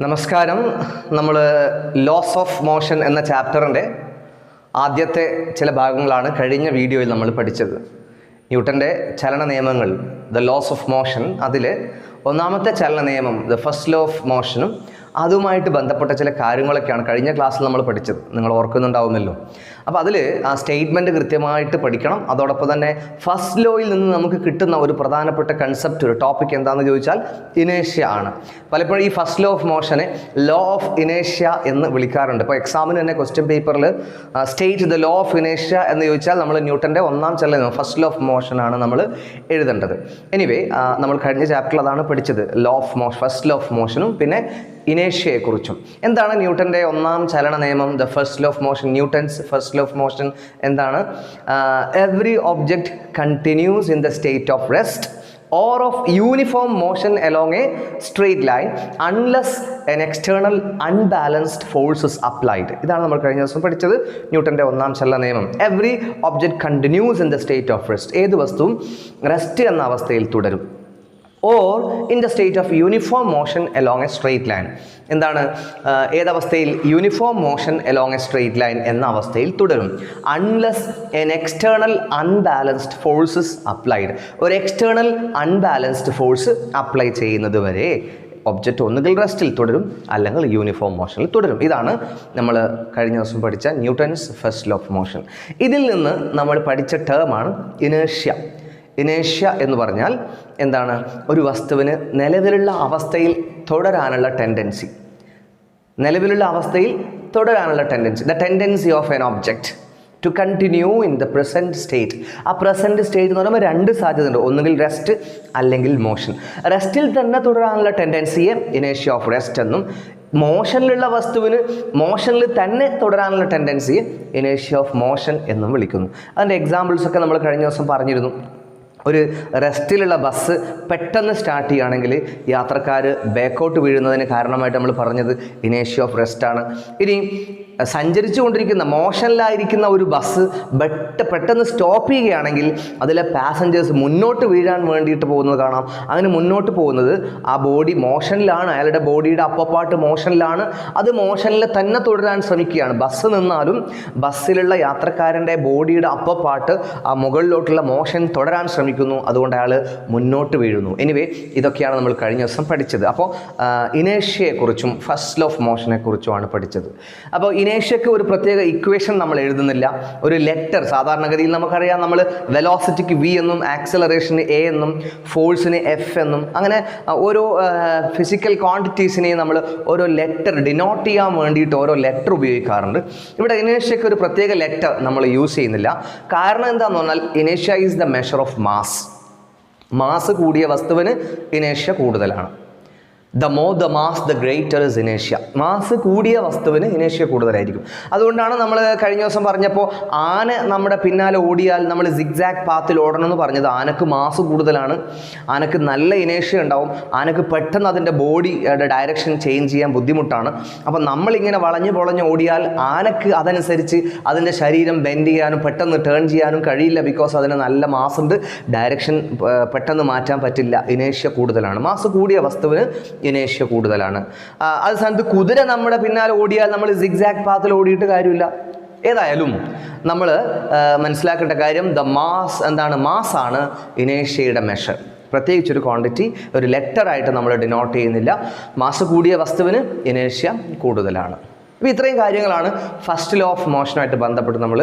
നമസ്കാരം. നമ്മൾ loss of motion എന്ന ചാപ്റ്ററിൻ്റെ ആദ്യത്തെ ചില ഭാഗങ്ങളാണ് കഴിഞ്ഞ വീഡിയോയിൽ നമ്മൾ പഠിച്ചത്. ന്യൂട്ടൻ്റെ ചലന നിയമങ്ങൾ, ദ ലോസ് ഓഫ് മോഷൻ, അതിൽ ഒന്നാമത്തെ ചലന നിയമം ദ ഫസ്റ്റ് ലോ ഓഫ് മോഷനും അതുമായിട്ട് ബന്ധപ്പെട്ട ചില കാര്യങ്ങളൊക്കെയാണ് കഴിഞ്ഞ ക്ലാസ്സിൽ നമ്മൾ പഠിച്ചത്. നിങ്ങൾ ഓർക്കുന്നുണ്ടാവുമല്ലോ. അപ്പോൾ അതിൽ ആ സ്റ്റേറ്റ്മെൻറ്റ് കൃത്യമായിട്ട് പഠിക്കണം. അതോടൊപ്പം തന്നെ ഫസ്റ്റ് ലോയിൽ നിന്ന് നമുക്ക് കിട്ടുന്ന ഒരു പ്രധാനപ്പെട്ട കൺസെപ്റ്റ്, ഒരു ടോപ്പിക് എന്താണെന്ന് ചോദിച്ചാൽ ഇനേഷ്യ ആണ്. പലപ്പോഴും ഈ ഫസ്റ്റ് ലോ ഓഫ് മോഷനെ ലോ ഓഫ് ഇനേഷ്യ എന്ന് വിളിക്കാറുണ്ട്. ഇപ്പോൾ എക്സാമിന് തന്നെ ക്വസ്റ്റ്യൻ പേപ്പറിൽ സ്റ്റേറ്റ് ദ ലോ ഓഫ് ഇനേഷ്യ എന്ന് ചോദിച്ചാൽ നമ്മൾ ന്യൂട്ടൻ്റെ ഒന്നാം ചലന നിയമം ഫസ്റ്റ് ലോ ഓഫ് മോഷനാണ് നമ്മൾ എഴുതേണ്ടത്. എനിവേ, നമ്മൾ കഴിഞ്ഞ ചാപ്റ്ററിൽ അതാണ് പഠിച്ചത്, law of motion, first law of മോഷനും പിന്നെ ഇനേഷ്യയെക്കുറിച്ചും. എന്താണ് ന്യൂട്ടൻ്റെ ഒന്നാം ചലന നിയമം, the first law of motion, Newton's first law of motion എന്താണ്? Every object continues in the state of rest or of uniform motion along a straight line unless an external unbalanced force is applied. ഇതാണ് നമ്മൾ കഴിഞ്ഞ ദിവസം പഠിച്ചത്, ന്യൂട്ടൻ്റെ ഒന്നാം ചലന നിയമം. Every object continues in the state of rest, ഏത് വസ്തുവും റെസ്റ്റ് എന്ന അവസ്ഥയിൽ തുടരും. or in the state of uniform motion along a straight line. എന്താണ് ഏതവസ്ഥയിൽ? Uniform motion along a straight line എന്ന അവസ്ഥയിൽ തുടരും. Unless an external unbalanced forces applied, ഒരു എക്സ്റ്റേണൽ അൺബാലൻസ്ഡ് ഫോഴ്സ് അപ്ലൈ ചെയ്യുന്നത് വരെ ഒബ്ജക്റ്റ് ഒന്നുകിൽ റെസ്റ്റിൽ തുടരും അല്ലെങ്കിൽ യൂണിഫോം മോഷനിൽ തുടരും. ഇതാണ് നമ്മൾ കഴിഞ്ഞ ദിവസം പഠിച്ച Newton's first law of motion. ഇതിൽ നിന്ന് നമ്മൾ പഠിച്ച ടേമാണ് ഇനേഷ്യ. ഇനേഷ്യ എന്ന് പറഞ്ഞാൽ എന്താണ്? ഒരു വസ്തുവിന് നിലവിലുള്ള അവസ്ഥയിൽ തുടരാനുള്ള ടെൻഡൻസി, നിലവിലുള്ള അവസ്ഥയിൽ തുടരാനുള്ള tendency, the tendency of an object to continue in the present state. ആ പ്രസൻറ്റ് സ്റ്റേറ്റ് എന്ന് പറയുമ്പോൾ രണ്ട് സാധ്യതയുണ്ട്, ഒന്നുകിൽ റെസ്റ്റ് അല്ലെങ്കിൽ മോഷൻ. റെസ്റ്റിൽ തന്നെ തുടരാനുള്ള ടെൻഡൻസിയെ ഇനേഷ്യ ഓഫ് റെസ്റ്റ് എന്നും, മോഷനിലുള്ള വസ്തുവിന് മോഷനിൽ തന്നെ തുടരാനുള്ള ടെൻഡൻസിയെ ഇനേഷ്യ ഓഫ് മോഷൻ എന്നും വിളിക്കുന്നു. അതിൻ്റെ എക്സാമ്പിൾസൊക്കെ നമ്മൾ കഴിഞ്ഞ ദിവസം പറഞ്ഞിരുന്നു. ഒരു റെസ്റ്റിലുള്ള ബസ് പെട്ടെന്ന് സ്റ്റാർട്ട് ചെയ്യുകയാണെങ്കിൽ യാത്രക്കാർ ബാക്കൗട്ട് വീഴുന്നതിന് കാരണമായിട്ട് നമ്മൾ പറഞ്ഞത് ഇനേഷ്യ ഓഫ് റെസ്റ്റ് ആണ്. ഇനി സഞ്ചരിച്ചു കൊണ്ടിരിക്കുന്ന മോഷനിലായിരിക്കുന്ന ഒരു ബസ് പെട്ടെന്ന് സ്റ്റോപ്പ് ചെയ്യുകയാണെങ്കിൽ അതിലെ പാസഞ്ചേഴ്സ് മുന്നോട്ട് വീഴാൻ വേണ്ടിയിട്ട് പോകുന്നത് കാണാം. അങ്ങനെ മുന്നോട്ട് പോകുന്നത് ആ ബോഡി മോഷനിലാണ്, അയാളുടെ ബോഡിയുടെ അപ്പർ പാർട്ട് മോഷനിലാണ്, അത് മോഷനിൽ തന്നെ തുടരാൻ ശ്രമിക്കുകയാണ്. ബസ് നിന്നാലും ബസ്സിലുള്ള യാത്രക്കാരൻ്റെ ബോഡിയുടെ അപ്പർ പാർട്ട് ആ മുകളിലോട്ടുള്ള മോഷൻ തുടരാൻ ശ്രമിക്കുന്നു, അതുകൊണ്ട് അയാൾ മുന്നോട്ട് വീഴുന്നു. എനിവേ, ഇതൊക്കെയാണ് നമ്മൾ കഴിഞ്ഞ ദിവസം പഠിച്ചത്. അപ്പോൾ ഇനേഷ്യയെക്കുറിച്ചും ഫസ്റ്റ് ലോ ഓഫ് മോഷനെ കുറിച്ചുമാണ് പഠിച്ചത്. അപ്പോൾ ഇനേഷ്യക്ക് ഒരു പ്രത്യേക ഇക്വേഷൻ നമ്മൾ എഴുതുന്നില്ല, ഒരു ലെറ്റർ. സാധാരണഗതിയിൽ നമുക്കറിയാം, നമ്മൾ വെലോസിറ്റിക്ക് വി എന്നും ആക്സലറേഷന് എ എന്നും ഫോഴ്സിന് എഫ് എന്നും അങ്ങനെ ഓരോ ഫിസിക്കൽ ക്വാണ്ടിറ്റീസിനെയും നമ്മൾ ഓരോ ലെറ്റർ ഡിനോട്ട് ചെയ്യാൻ വേണ്ടിയിട്ട് ഓരോ ലെറ്റർ ഉപയോഗിക്കാറുണ്ട്. ഇവിടെ ഇനേഷ്യക്ക് ഒരു പ്രത്യേക ലെറ്റർ നമ്മൾ യൂസ് ചെയ്യുന്നില്ല. കാരണം എന്താണെന്ന് പറഞ്ഞാൽ ഇനേഷ്യ is the measure of mass. Mass കൂടിയ വസ്തുവിന് ഇനേഷ്യ കൂടുതലാണ്. The more the mass the greater is ഇനേഷ്യ. മാസ് കൂടിയ വസ്തുവിന് ഇനേഷ്യ കൂടുതലായിരിക്കും. അതുകൊണ്ടാണ് നമ്മൾ കഴിഞ്ഞ ദിവസം പറഞ്ഞപ്പോൾ ആന നമ്മുടെ പിന്നാലെ ഓടിയാൽ നമ്മൾ സിഗ്സാഗ് പാത്തിൽ ഓടണം എന്ന് പറഞ്ഞത്. ആനക്ക് മാസ് കൂടുതലാണ്, ആനക്ക് നല്ല ഇനേഷ്യ ഉണ്ടാവും, ആനക്ക് പെട്ടെന്ന് അതിൻ്റെ ബോഡിയുടെ ഡയറക്ഷൻ ചേഞ്ച് ചെയ്യാൻ ബുദ്ധിമുട്ടാണ്. അപ്പം നമ്മളിങ്ങനെ വളഞ്ഞ് ഓടിയാൽ ആനക്ക് അതനുസരിച്ച് അതിൻ്റെ ശരീരം ബെൻഡ് ചെയ്യാനും പെട്ടെന്ന് ടേൺ ചെയ്യാനും കഴിയില്ല. ബിക്കോസ് അതിന് നല്ല മാസ് ഉണ്ട്, ഡയറക്ഷൻ പെട്ടെന്ന് മാറ്റാൻ പറ്റില്ല, ഇനേഷ്യ കൂടുതലാണ്. മാസ് കൂടിയ വസ്തുവിന് ഇനേഷ്യ കൂടുതലാണ്. അത് സ്ഥാനത്ത് കുതിര നമ്മുടെ പിന്നാലെ ഓടിയാൽ നമ്മൾ സിഗ്സാഗ് പാത്തിൽ ഓടിയിട്ട് കാര്യമില്ല. ഏതായാലും നമ്മൾ മനസ്സിലാക്കേണ്ട കാര്യം, ദ മാസ് എന്താണ്? മാസാണ് ഇനേഷ്യയുടെ മെഷർ. പ്രത്യേകിച്ചൊരു ക്വാണ്ടിറ്റി, ഒരു ലെറ്ററായിട്ട് നമ്മൾ ഡിനോട്ട് ചെയ്യുന്നില്ല. മാസ് കൂടിയ വസ്തുവിന് ഇനേഷ്യ കൂടുതലാണ്. അപ്പോൾ ഇത്രയും കാര്യങ്ങളാണ് ഫസ്റ്റ് ലോ ഓഫ് മോഷനുമായിട്ട് ബന്ധപ്പെട്ട് നമ്മൾ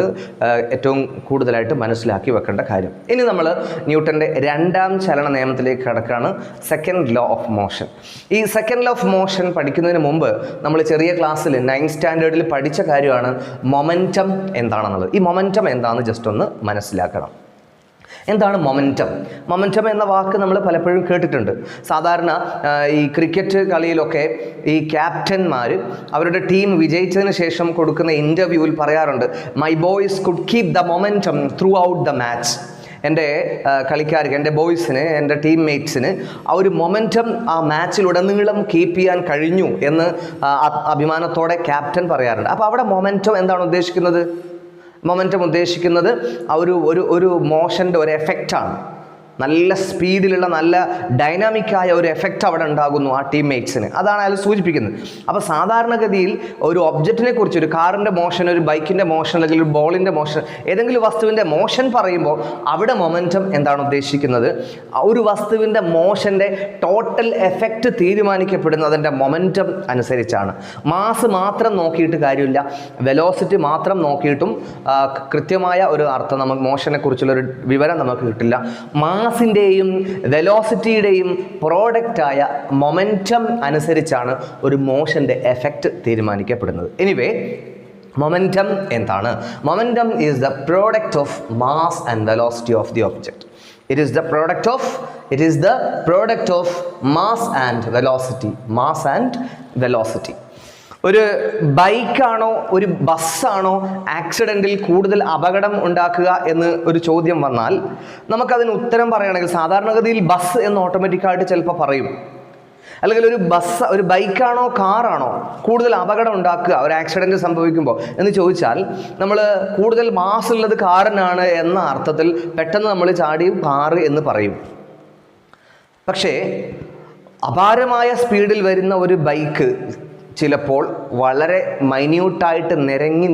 ഏറ്റവും കൂടുതലായിട്ട് മനസ്സിലാക്കി വെക്കേണ്ട കാര്യം. ഇനി നമ്മൾ ന്യൂട്ടൻ്റെ രണ്ടാം ചലന നിയമത്തിലേക്ക് കടക്കുകയാണ്, സെക്കൻഡ് ലോ ഓഫ് മോഷൻ. ഈ സെക്കൻഡ് ലോ ഓഫ് മോഷൻ പഠിക്കുന്നതിന് മുമ്പ് നമ്മൾ ചെറിയ ക്ലാസ്സിൽ 9th സ്റ്റാൻഡേർഡിൽ പഠിച്ച കാര്യമാണ് മൊമെൻറ്റം എന്താണെന്നുള്ളത്. ഈ മൊമെൻറ്റം എന്താണെന്ന് ജസ്റ്റ് ഒന്ന് മനസ്സിലാക്കണം. എന്താണ് മൊമെൻറ്റം? മൊമെൻറ്റം എന്ന വാക്ക് നമ്മൾ പലപ്പോഴും കേട്ടിട്ടുണ്ട്. സാധാരണ ഈ ക്രിക്കറ്റ് കളിയിലൊക്കെ ഈ ക്യാപ്റ്റന്മാർ അവരുടെ ടീം വിജയിച്ചതിന് ശേഷം കൊടുക്കുന്ന ഇൻ്റർവ്യൂവിൽ പറയാറുണ്ട്, my boys could keep the momentum through out the match. എൻ്റെ കളിക്കാർക്ക്, എൻ്റെ ബോയ്സിന്, എൻ്റെ ടീംമേറ്റ്സിന് ആ ഒരു മൊമെൻറ്റം ആ മാച്ചിലുടനീളം കീപ്പ് ചെയ്യാൻ കഴിഞ്ഞു എന്ന് അഭിമാനത്തോടെ ക്യാപ്റ്റൻ പറയാറുണ്ട്. അപ്പോൾ അവിടെ മൊമെൻറ്റം എന്താണ് ഉദ്ദേശിക്കുന്നത്? മൊമെൻറ്റം ഉദ്ദേശിക്കുന്നത് ഒരു മോഷൻ്റെ ഒരു എഫക്റ്റാണ്. നല്ല സ്പീഡിലുള്ള നല്ല ഡൈനാമിക്കായ ഒരു എഫക്റ്റ് അവിടെ ഉണ്ടാകുന്നു ആ ടീംമേറ്റ്സിന്. അതാണ് അയാൾ സൂചിപ്പിക്കുന്നത്. അപ്പോൾ സാധാരണഗതിയിൽ ഒരു ഒബ്ജക്റ്റിനെ കുറിച്ച്, ഒരു കാറിൻ്റെ മോഷൻ, ഒരു ബൈക്കിൻ്റെ മോഷൻ, അല്ലെങ്കിൽ ഒരു ബോളിൻ്റെ മോഷൻ, ഏതെങ്കിലും വസ്തുവിൻ്റെ മോഷൻ പറയുമ്പോൾ അവിടെ മൊമെൻറ്റം എന്താണ് ഉദ്ദേശിക്കുന്നത്? ഒരു വസ്തുവിൻ്റെ മോഷൻ്റെ ടോട്ടൽ എഫക്റ്റ് തീരുമാനിക്കപ്പെടുന്നത് അതിൻ്റെ മൊമെൻറ്റം അനുസരിച്ചാണ്. മാസ് മാത്രം നോക്കിയിട്ട് കാര്യമില്ല, വെലോസിറ്റി മാത്രം നോക്കിയിട്ടും കൃത്യമായ ഒരു അർത്ഥം നമുക്ക് മോഷനെ കുറിച്ചുള്ളൊരു വിവരം നമുക്ക് കിട്ടില്ല. മാസിൻ്റെയും വെലോസിറ്റിയുടെയും പ്രോഡക്റ്റായ മൊമെൻറ്റം അനുസരിച്ചാണ് ഒരു മോഷൻ്റെ എഫക്റ്റ് തീരുമാനിക്കപ്പെടുന്നത്. എനിവേ, മൊമെൻറ്റം എന്താണ്? Momentum is the product of mass and velocity of the object. It is the product of mass and velocity. ഒരു ബൈക്കാണോ ഒരു ബസ്സാണോ ആക്സിഡൻറ്റിൽ കൂടുതൽ അപകടം ഉണ്ടാക്കുക എന്ന് ഒരു ചോദ്യം വന്നാൽ നമുക്കതിന് ഉത്തരം പറയുകയാണെങ്കിൽ സാധാരണഗതിയിൽ ബസ് എന്ന് ഓട്ടോമാറ്റിക്കായിട്ട് ചിലപ്പോൾ പറയും. അല്ലെങ്കിൽ ഒരു ബൈക്കാണോ കാറാണോ കൂടുതൽ അപകടം ഉണ്ടാക്കുക ഒരു ആക്സിഡൻറ്റ് സംഭവിക്കുമ്പോൾ എന്ന് ചോദിച്ചാൽ നമ്മൾ കൂടുതൽ മാസ് ഉള്ളത് കാറിനാണ് എന്ന അർത്ഥത്തിൽ പെട്ടെന്ന് നമ്മൾ ചാടി കാറ് എന്ന് പറയും. പക്ഷേ അപാരമായ സ്പീഡിൽ വരുന്ന ഒരു ബൈക്ക് ചിലപ്പോൾ വളരെ മൈന്യൂട്ടായിട്ട് നിരങ്ങി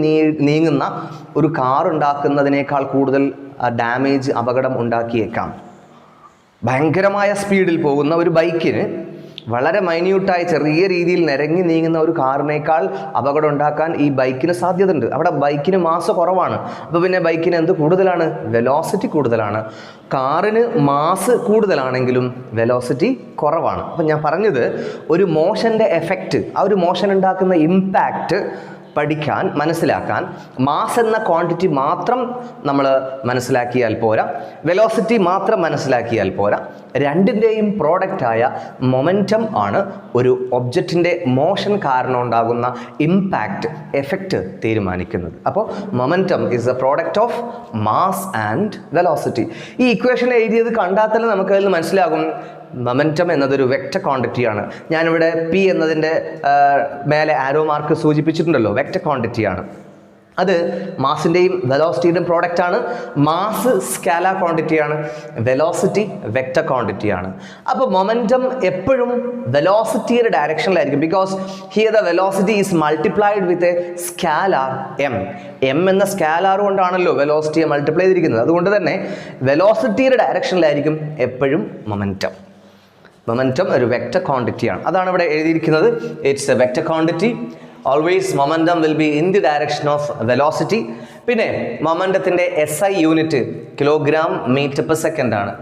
നീങ്ങുന്ന ഒരു കാർ ഉണ്ടാക്കുന്നതിനേക്കാൾ കൂടുതൽ ഡാമേജ്, അപകടം ഉണ്ടാക്കിയേക്കാം. ഭയങ്കരമായ സ്പീഡിൽ പോകുന്ന ഒരു ബൈക്കിന് വളരെ മൈന്യൂട്ടായി ചെറിയ രീതിയിൽ നിരങ്ങി നീങ്ങുന്ന ഒരു കാറിനേക്കാൾ അപകടം ഉണ്ടാക്കാൻ ഈ ബൈക്കിന് സാധ്യതയുണ്ട്. അവിടെ ബൈക്കിന് മാസ് കുറവാണ്. അപ്പോൾ പിന്നെ ബൈക്കിന് എന്ത് കൂടുതലാണ്? വെലോസിറ്റി കൂടുതലാണ്. കാറിന് മാസ് കൂടുതലാണെങ്കിലും വെലോസിറ്റി കുറവാണ്. അപ്പം ഞാൻ പറഞ്ഞത് ഒരു മോഷൻ്റെ എഫക്റ്റ്, ആ ഒരു മോഷൻ ഉണ്ടാക്കുന്ന ഇമ്പാക്റ്റ് പഠിക്കാൻ, മനസ്സിലാക്കാൻ മാസ് എന്ന ക്വാണ്ടിറ്റി മാത്രം നമ്മൾ മനസ്സിലാക്കിയാൽ പോരാ, വെലോസിറ്റി മാത്രം മനസ്സിലാക്കിയാൽ പോരാ. രണ്ടിൻ്റെയും പ്രോഡക്റ്റായ മൊമെൻറ്റം ആണ് ഒരു ഒബ്ജക്റ്റിൻ്റെ മോഷൻ കാരണം ഉണ്ടാകുന്ന ഇമ്പാക്റ്റ്, എഫക്റ്റ് തീരുമാനിക്കുന്നത്. അപ്പോൾ momentum is A product of mass and velocity. ഈ ഇക്വേഷൻ എഴുതിയത് കണ്ടാൽ തന്നെ നമുക്കതിൽ മനസ്സിലാകും മൊമെൻറ്റം എന്നതൊരു വെക്റ്റർ ക്വാണ്ടിറ്റിയാണ്. ഞാനിവിടെ പി എന്നതിൻ്റെ മേലെ ആരോ മാർക്ക് സൂചിപ്പിച്ചിട്ടുണ്ടല്ലോ, വെക്റ്റർ ക്വാണ്ടിറ്റിയാണ്. അത് മാസിൻ്റെയും വെലോസിറ്റിയുടെയും പ്രോഡക്റ്റാണ്. മാസ് സ്കാലാർ ക്വാണ്ടിറ്റിയാണ്, വെലോസിറ്റി വെക്റ്റർ ക്വാണ്ടിറ്റിയാണ്. അപ്പോൾ മൊമെൻറ്റം എപ്പോഴും വെലോസിറ്റിയുടെ ഡയറക്ഷനിലായിരിക്കും. Because here the velocity is multiplied with a scalar M. M എന്ന സ്കാലാർ കൊണ്ടാണല്ലോ വെലോസിറ്റിയെ മൾട്ടിപ്ലൈ ചെയ്തിരിക്കുന്നത്. അതുകൊണ്ട് തന്നെ വെലോസിറ്റിയുടെ ഡയറക്ഷനിലായിരിക്കും എപ്പോഴും മൊമെൻറ്റം. മൊമെൻറ്റം ഒരു വെക്റ്റർ ക്വാണ്ടിറ്റിയാണ്. അതാണ് ഇവിടെ എഴുതിയിരിക്കുന്നത്. It's a vector quantity. Always momentum will be in the direction of velocity. പിന്നെ മൊമെൻറ്റത്തിൻ്റെ SI unit kilogram metre per second ആണ്.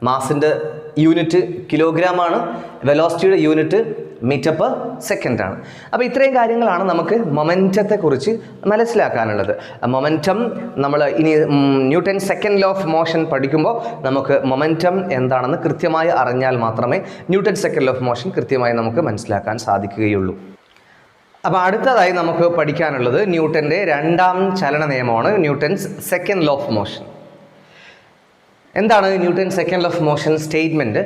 മാസിൻ്റെ യൂണിറ്റ് കിലോഗ്രാം ആണ്, വെലോസിറ്റിയുടെ യൂണിറ്റ് മീറ്റർ പെർ സെക്കൻഡ് ആണ്. അപ്പോൾ ഇത്രയും കാര്യങ്ങളാണ് നമുക്ക് മൊമെൻറ്റത്തെക്കുറിച്ച് മനസ്സിലാക്കാനുള്ളത്. മൊമെൻറ്റം നമ്മൾ ഇനി newton second law of motion പഠിക്കുമ്പോൾ നമുക്ക് മൊമെൻറ്റം എന്താണെന്ന് കൃത്യമായി അറിഞ്ഞാൽ മാത്രമേ newton second law of motion കൃത്യമായി നമുക്ക് മനസ്സിലാക്കാൻ സാധിക്കുകയുള്ളൂ. അപ്പോൾ അടുത്തതായി നമുക്ക് പഠിക്കാനുള്ളത് ന്യൂട്ടൻ്റെ രണ്ടാം ചലന നിയമമാണ്, Newton's second law of motion. എന്താണ് Newton second law of motion statement?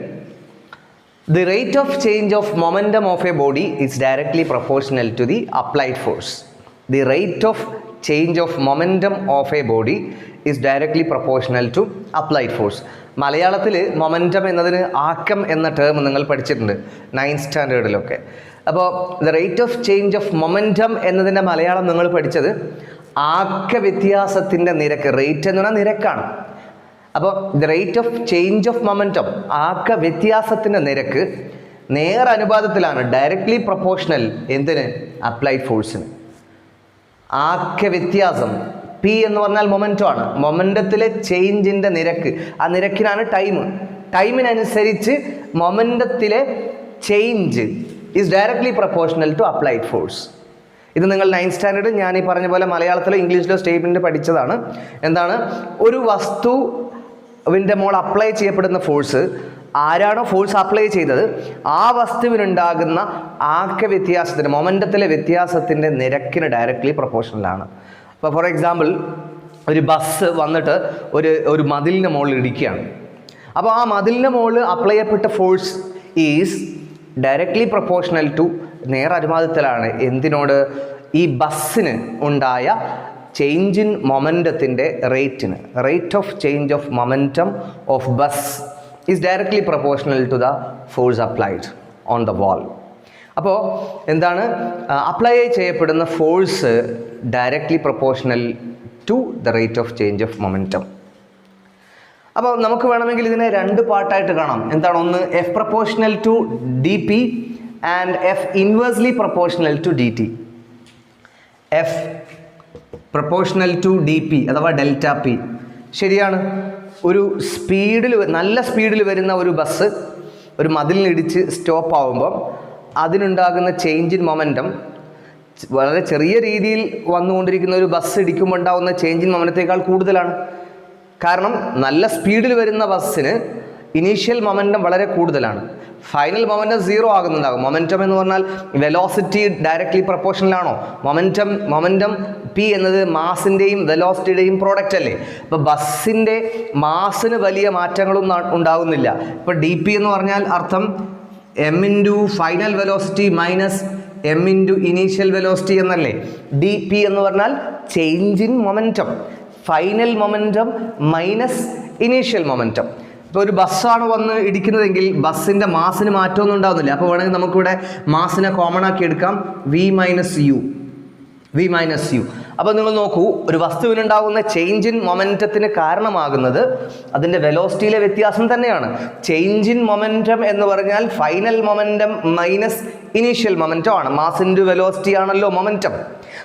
The rate of change of momentum of a body is directly proportional to the applied force. The rate of change of momentum of a body is directly proportional to applied force. മലയാളത്തിൽ momentum എന്നതിന് ആക്കം എന്ന term നിങ്ങൾ പഠിച്ചിട്ടുണ്ട് 9th സ്റ്റാൻഡേർഡിലൊക്കെ. അപ്പോൾ the rate of change of momentum എന്നതിൻ്റെ മലയാളം നിങ്ങൾ പഠിച്ചത് ആക്ക വ്യത്യാസത്തിൻ്റെ നിരക്ക്. റേറ്റ് എന്ന് പറഞ്ഞാൽ നിരക്കാണ്. അപ്പോൾ the rate of change of momentum, ആക്ക വ്യത്യാസത്തിൻ്റെ നിരക്ക് നേരനുപാതത്തിലാണ്, ഡയറക്ട്ലി പ്രൊപ്പോർഷണൽ എന്തിന്? അപ്ലൈഡ് ഫോഴ്സിന്. ആക്ക വ്യത്യാസം പി എന്ന് പറഞ്ഞാൽ മൊമെൻറ്റം ആണ്. മൊമെൻറ്റത്തിലെ ചേഞ്ചിൻ്റെ നിരക്ക്, ആ നിരക്കിനാണ് ടൈം. ടൈമിനനുസരിച്ച് മൊമെൻറ്റത്തിലെ change is directly proportional to applied force. ഇത് നിങ്ങൾ 9th സ്റ്റാൻഡേർഡ് ഞാൻ ഈ പറഞ്ഞ പോലെ മലയാളത്തിലോ ഇംഗ്ലീഷിലോ സ്റ്റേറ്റ്മെൻറ്റ് പഠിച്ചതാണ്. എന്താണ്? ഒരു വസ്തുവിൻ്റെ മോൾ അപ്ലൈ ചെയ്യപ്പെടുന്ന ഫോഴ്സ്, ആരാണോ ഫോഴ്സ് അപ്ലൈ ചെയ്തത് ആ വസ്തുവിനുണ്ടാകുന്ന ആക്ക വ്യത്യാസത്തിന്, മൊമെൻറ്റത്തിലെ വ്യത്യാസത്തിൻ്റെ നിരക്കിന് ഡയറക്ട്ലി പ്രൊപ്പോർഷണലാണ്. ഇപ്പോൾ ഫോർ എക്സാമ്പിൾ ഒരു ബസ് വന്നിട്ട് ഒരു മതിലിൻ്റെ മുകളിൽ ഇടിക്കുകയാണ്. അപ്പോൾ ആ മതിലിൻ്റെ മുകളിൽ അപ്ലൈ ചെയ്യപ്പെട്ട force is directly proportional to, നേരനുപാതത്തിലാണ് എന്തിനോട്? ഈ ബസ്സിന് ഉണ്ടായ ചേഞ്ച് ഇൻ മൊമെൻറ്റത്തിൻ്റെ റേറ്റിന്. Rate of change of momentum of bus is directly proportional to the force applied on the wall. അപ്പോൾ എന്താണ്, അപ്ലൈ ചെയ്യപ്പെടുന്ന force directly proportional to the rate of change of momentum. അപ്പോൾ നമുക്ക് വേണമെങ്കിൽ ഇതിനെ രണ്ട് പാർട്ടായിട്ട് കാണാം. എന്താണ്, ഒന്ന് F proportional to D P and F inversely proportional to D T. F proportional to D P അഥവാ ഡെൽറ്റ പി. ശരിയാണ്, ഒരു സ്പീഡിൽ നല്ല സ്പീഡിൽ വരുന്ന ഒരു ബസ് ഒരു മതിലിനിടിച്ച് സ്റ്റോപ്പ് ആവുമ്പോൾ അതിനുണ്ടാകുന്ന ചേഞ്ച് ഇൻ മൊമെൻറ്റം വളരെ ചെറിയ രീതിയിൽ വന്നുകൊണ്ടിരിക്കുന്ന ഒരു ബസ് ഇടിക്കുമ്പോൾ ഉണ്ടാകുന്ന ചേഞ്ച് ഇൻ മൊമെൻറ്റത്തേക്കാൾ കൂടുതലാണ്. കാരണം നല്ല സ്പീഡിൽ വരുന്ന ബസ്സിന് ഇനീഷ്യൽ മൊമെൻറ്റം വളരെ കൂടുതലാണ്. ഫൈനൽ മൊമെൻറ്റം സീറോ ആകുന്നുണ്ടാകും. മൊമെൻറ്റം എന്ന് പറഞ്ഞാൽ വെലോസിറ്റി ഡയറക്ട്ലി പ്രൊപ്പോർഷണലാണോ? മൊമെൻറ്റം പി എന്നത് മാസിൻ്റെയും വെലോസിറ്റിയുടെയും പ്രോഡക്റ്റ് അല്ലേ? അപ്പോൾ ബസ്സിൻ്റെ മാസിന് വലിയ മാറ്റങ്ങളൊന്നും ഉണ്ടാകുന്നില്ല. ഇപ്പോൾ ഡി പി എന്ന് പറഞ്ഞാൽ അർത്ഥം M into final velocity minus M into initial velocity എന്നല്ലേ? ഡി പി എന്ന് പറഞ്ഞാൽ change in momentum, final momentum minus initial momentum. ഇപ്പോൾ ഒരു ബസ്സാണ് വന്ന് ഇടിക്കുന്നതെങ്കിൽ ബസ്സിൻ്റെ മാസിന് മാറ്റമൊന്നും ഉണ്ടാകുന്നില്ല. അപ്പോൾ വേണമെങ്കിൽ നമുക്കിവിടെ മാസിനെ കോമൺ ആക്കി എടുക്കാം, വി മൈനസ് യു. അപ്പോൾ നിങ്ങൾ നോക്കൂ, ഒരു വസ്തുവിനുണ്ടാകുന്ന ചേഞ്ച് ഇൻ മൊമെൻറ്റത്തിന് കാരണമാകുന്നത് അതിൻ്റെ വെലോസിറ്റിയിലെ വ്യത്യാസം തന്നെയാണ്. ചേഞ്ച് ഇൻ മൊമെൻറ്റം എന്ന് പറഞ്ഞാൽ final momentum minus initial momentum ആണ്. മാസ് ഇൻറ്റു വെലോസിറ്റി ആണല്ലോ മൊമെൻറ്റം.